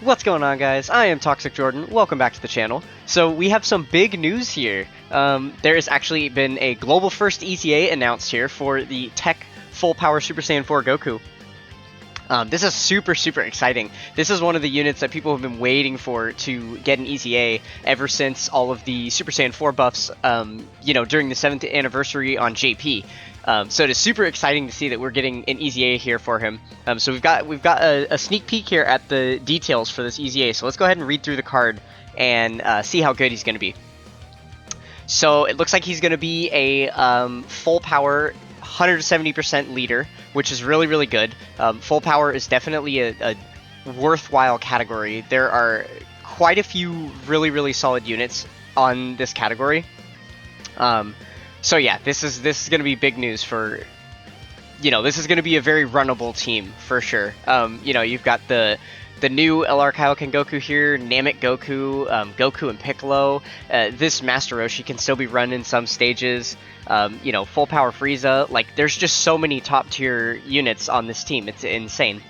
What's going on, guys? I am Toxic Jordan. Welcome back to the channel. So we have some big news here. There has actually been a global first EZA announced here for the TEQ Full Power Super Saiyan 4 Goku. This is super exciting. This is one of the units that people have been waiting for to get an EZA ever since all of the Super Saiyan 4 buffs, during the 7th anniversary on JP. So it is super exciting to see that we're getting an EZA here for him. So we've got a sneak peek here at the details for this EZA. So let's go ahead and read through the card and see how good he's going to be. So it looks like he's going to be a full power 170% leader, which is really good. Full power is definitely a worthwhile category. There are quite a few really solid units on this category. So yeah, this is going to be big news for, this is going to be a very runnable team for sure. You've got the new LR Kaioken Goku here, Namek Goku, Goku and Piccolo. This Master Roshi can still be run in some stages. Full power Frieza. Like, there's just so many top tier units on this team. It's insane.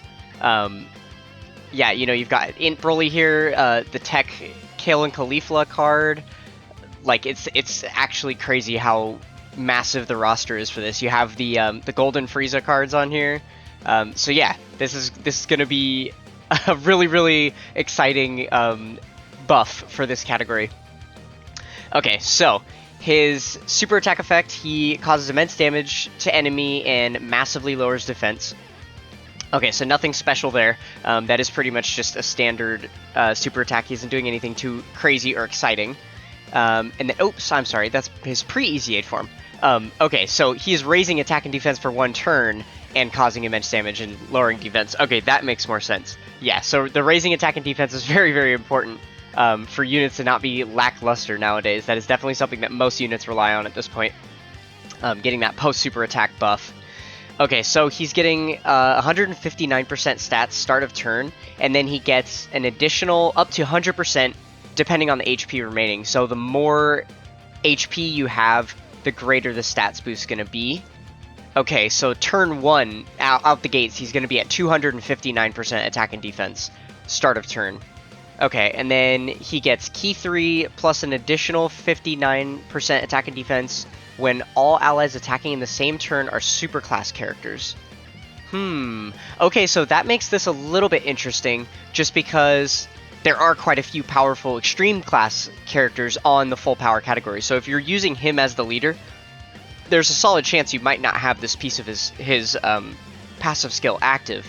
You've got Int Broly here, the TEQ Kale and Caulifla card. Like, it's actually crazy how massive the roster is for this. You have the Golden Frieza cards on here. So yeah, this is gonna be a really exciting buff for this category. Okay, so his super attack effect, he causes immense damage to enemy and massively lowers defense. Okay, so nothing special there. That is pretty much just a standard super attack. He isn't doing anything too crazy or exciting. And then, oops, I'm sorry, that's his pre-EZA form. Okay, so he is raising attack and defense for one turn and causing immense damage and lowering defense. Okay, that makes more sense. Yeah, so the raising attack and defense is very important for units to not be lackluster nowadays. That is definitely something that most units rely on at this point. Getting that post-super attack buff. Okay, so he's getting 159% stats start of turn, and then he gets an additional up to 100% depending on the HP remaining. So the more HP you have, the greater the stats boost is going to be. Okay, so turn 1, out the gates, he's going to be at 259% attack and defense, start of turn. Okay, and then he gets Key 3 plus an additional 59% attack and defense when all allies attacking in the same turn are superclass characters. Okay, so that makes this a little bit interesting, just because there are quite a few powerful extreme class characters on the full power category. So if you're using him as the leader, there's a solid chance you might not have this piece of his passive skill active.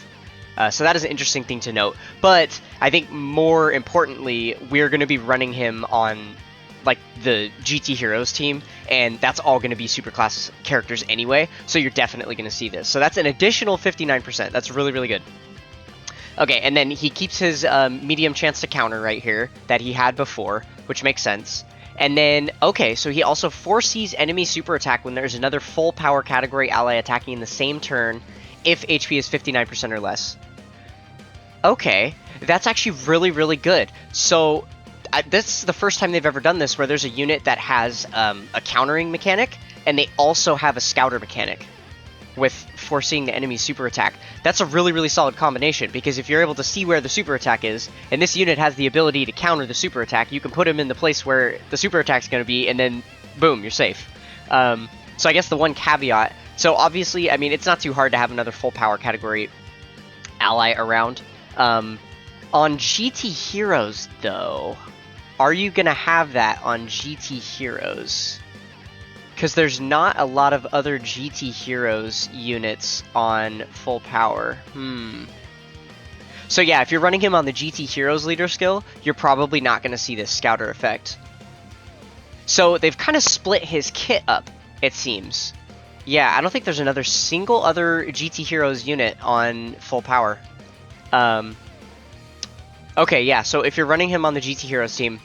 So that is an interesting thing to note. But I think more importantly, we're going to be running him on like the GT Heroes team, and that's all going to be superclass characters anyway. So you're definitely going to see this. So that's an additional 59%. That's really good. Okay, and then he keeps his medium chance to counter right here that he had before, which makes sense. And then, okay, so he also foresees enemy super attack when there's another full power category ally attacking in the same turn if HP is 59% or less. Okay, that's actually really good. So this is the first time they've ever done this where there's a unit that has a countering mechanic, and they also have a scouter mechanic with foreseeing the enemy's super attack. That's a really solid combination, because if you're able to see where the super attack is, and this unit has the ability to counter the super attack, you can put him in the place where the super attack's going to be, and then boom, you're safe. So I guess the one caveat, so obviously, I mean, it's not too hard to have another full power category ally around. On GT Heroes, though, are you going to have that on GT Heroes? Because there's not a lot of other GT Heroes units on full power. So yeah, if you're running him on the GT Heroes leader skill, you're probably not going to see this scouter effect. So they've kind of split his kit up, it seems. Yeah, I don't think there's another single other GT Heroes unit on full power. Okay, yeah, so if you're running him on the GT Heroes team,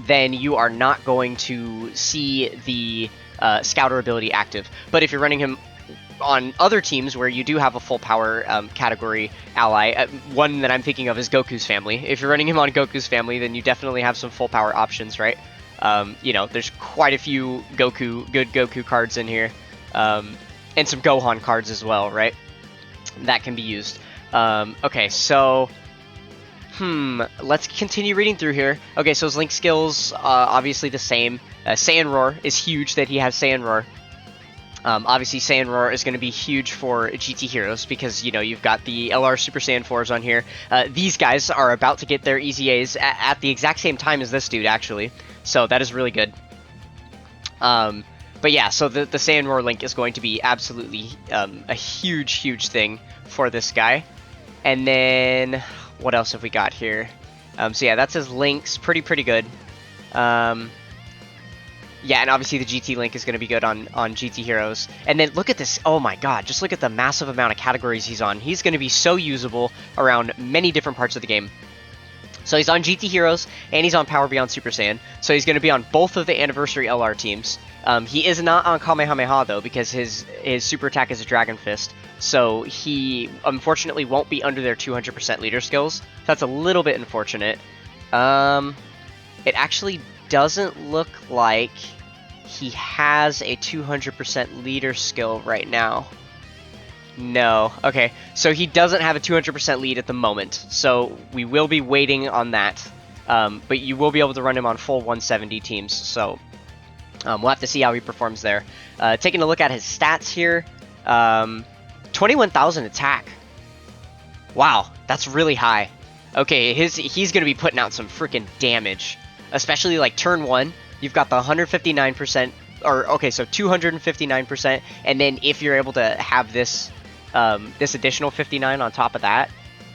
then you are not going to see the Scouter ability active. But if you're running him on other teams where you do have a full power category ally, one that I'm thinking of is Goku's family. If you're running him on Goku's family, then you definitely have some full power options, right? There's quite a few good Goku cards in here, and some Gohan cards as well, right? That can be used. Okay, so let's continue reading through here. Okay, so his Link skills, obviously the same. Saiyan Roar is huge that he has Saiyan Roar. Obviously, Saiyan Roar is going to be huge for GT Heroes because, you know, you've got the LR Super Saiyan 4s on here. These guys are about to get their EZAs at the exact same time as this dude, actually. So that is really good. But yeah, so the Saiyan Roar Link is going to be absolutely a huge, huge thing for this guy. And then, what else have we got here? So yeah, that's his links. Pretty good. Yeah, and obviously the GT Link is going to be good on GT Heroes. And then look at this. Oh my god, just look at the massive amount of categories he's on. He's going to be so usable around many different parts of the game. So he's on GT Heroes, and he's on Power Beyond Super Saiyan. So he's going to be on both of the Anniversary LR teams. He is not on Kamehameha, though, because his super attack is a Dragon Fist. So he, unfortunately, won't be under their 200% leader skills. That's a little bit unfortunate. It actually doesn't look like he has a 200% leader skill right now. No. Okay, so he doesn't have a 200% lead at the moment, so we will be waiting on that. But you will be able to run him on full 170 teams, so we'll have to see how he performs there. Taking a look at his stats here, 21,000 attack. Wow, that's really high. Okay, he's going to be putting out some freaking damage. Especially like turn 1, you've got the 159%, or okay, so 259%, and then if you're able to have this this additional 59 on top of that,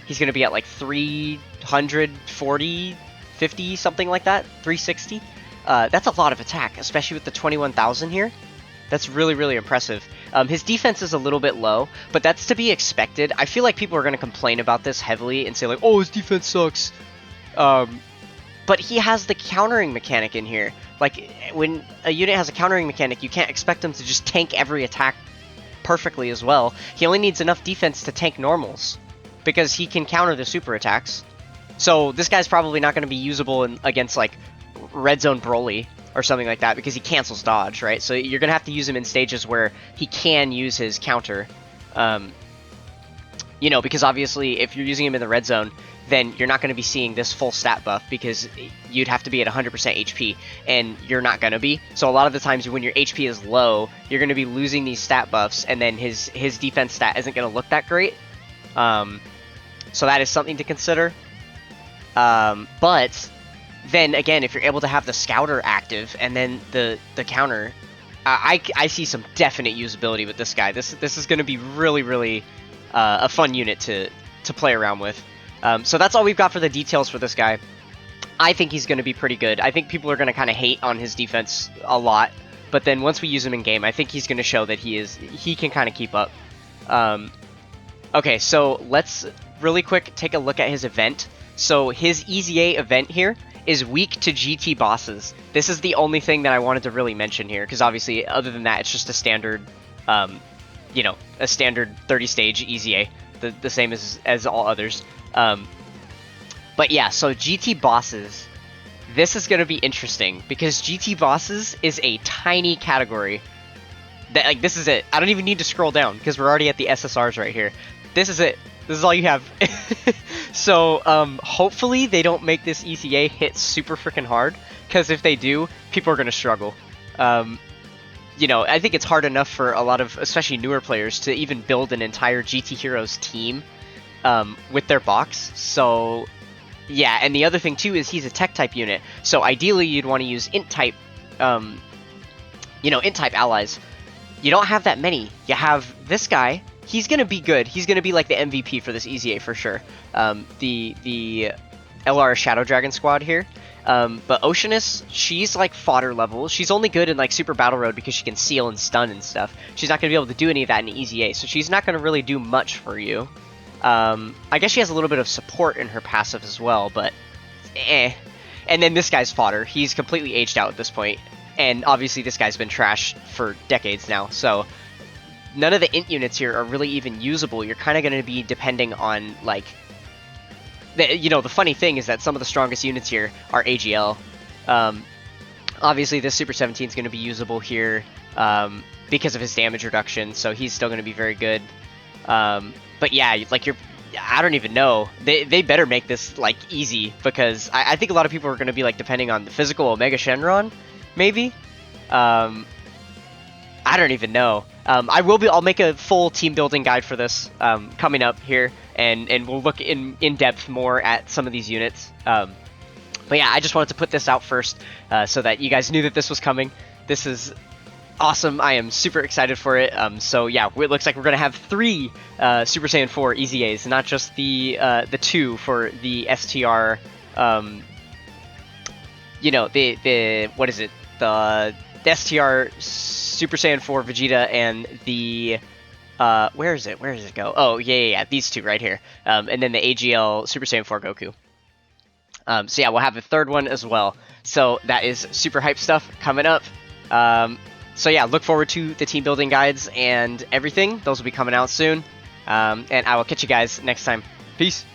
he's going to be at like 340, 50, something like that, 360. That's a lot of attack, especially with the 21,000 here. That's really impressive. His defense is a little bit low, but that's to be expected. I feel like people are going to complain about this heavily and say like, oh, his defense sucks. But he has the countering mechanic in here. Like, when a unit has a countering mechanic, you can't expect him to just tank every attack perfectly as well. He only needs enough defense to tank normals, because he can counter the super attacks. So this guy's probably not going to be usable against, like, Red Zone Broly or something like that, because he cancels dodge, right? So you're going to have to use him in stages where he can use his counter. You know, because obviously if you're using him in the red zone, then you're not going to be seeing this full stat buff because you'd have to be at 100% HP, and you're not going to be. So a lot of the times when your HP is low, you're going to be losing these stat buffs, and then his defense stat isn't going to look that great. So that is something to consider. But then again, if you're able to have the Scouter active and then the counter, I see some definite usability with this guy. This is going to be really a fun unit to play around with. So that's all we've got for the details for this guy. I think he's going to be pretty good. I think people are going to kind of hate on his defense a lot, but then once we use him in game, I think he's going to show that he can kind of keep up. Okay, so let's really quick take a look at his event. So his EZA event here is weak to GT bosses. This is the only thing that I wanted to really mention here, because obviously other than that, it's just a standard, you know, a standard 30-stage EZA, the same as all others. But yeah, so GT bosses, this is going to be interesting, because GT bosses is a tiny category. That, like, this is it. I don't even need to scroll down, because we're already at the SSRs right here. This is it. This is all you have. So, hopefully they don't make this EZA hit super freaking hard, because if they do, people are going to struggle. You know, I think it's hard enough for a lot of, especially newer players, to even build an entire GT Heroes team with their box. So, yeah, and the other thing too is he's a tech type unit. So ideally you'd want to use int type, you know, int type allies. You don't have that many. You have this guy. He's going to be good. He's going to be like the MVP for this EZA for sure. The LR Shadow Dragon squad here. But Oceanus, she's like fodder level. She's only good in like Super Battle Road because she can seal and stun and stuff. She's not going to be able to do any of that in EZA, so she's not going to really do much for you. I guess she has a little bit of support in her passive as well, but eh. And then this guy's fodder. He's completely aged out at this point. And obviously this guy's been trashed for decades now, so none of the int units here are really even usable. You're kind of going to be depending on, like, you know, the funny thing is that some of the strongest units here are AGL. Obviously this Super 17 is going to be usable here because of his damage reduction, so he's still going to be very good. But yeah, like, I don't even know. They better make this like easy, because I think a lot of people are going to be like depending on the physical Omega Shenron, maybe. Um, I don't even know. I'll make a full team building guide for this coming up here, and we'll look in depth more at some of these units. But yeah, I just wanted to put this out first so that you guys knew that this was coming. This is awesome. I am super excited for it. So yeah, it looks like we're gonna have 3 Super Saiyan 4 EZAs, not just the 2 for the STR. You know, the what is it? The STR Super Saiyan 4 Vegeta and the where is it? Where does it go? Oh yeah, these 2 right here. And then the AGL Super Saiyan 4 Goku. So yeah, we'll have a 3rd one as well. So that is super hype stuff coming up. So yeah, look forward to the team building guides and everything. Those will be coming out soon. And I will catch you guys next time. Peace.